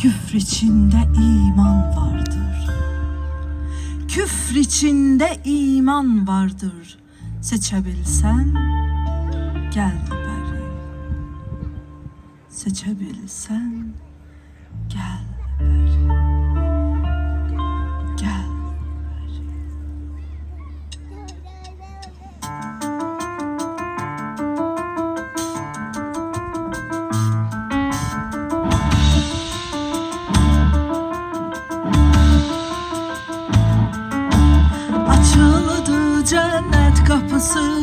Küfür içinde iman vardır. Küfür içinde iman vardır. Seçebilsen gel beri. Seçebilsen gel beri. Gel beri. Açıldı cennet kapısı,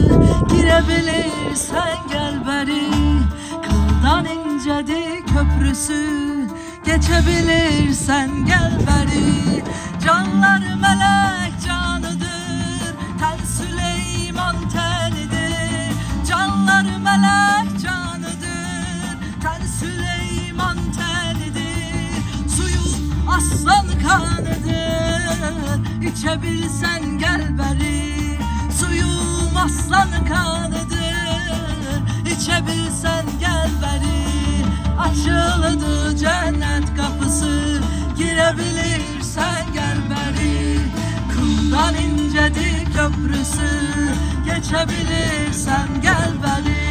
girebilirsen gel beri. Kıldan incedi köprüsü, geçebilirsen gel beri. Canlar melek canıdır, ten Süleyman tenidir. Canlar melek canıdır, ten Süleyman tenidir. Suyu aslan kanıdır, içebilsen gel beri. Suyum aslan kanıdır, içebilsen gel beri. Açıldı cennet kapısı, girebilirsen gel beri. Kıldan incedi köprüsü, geçebilirsen gel beri.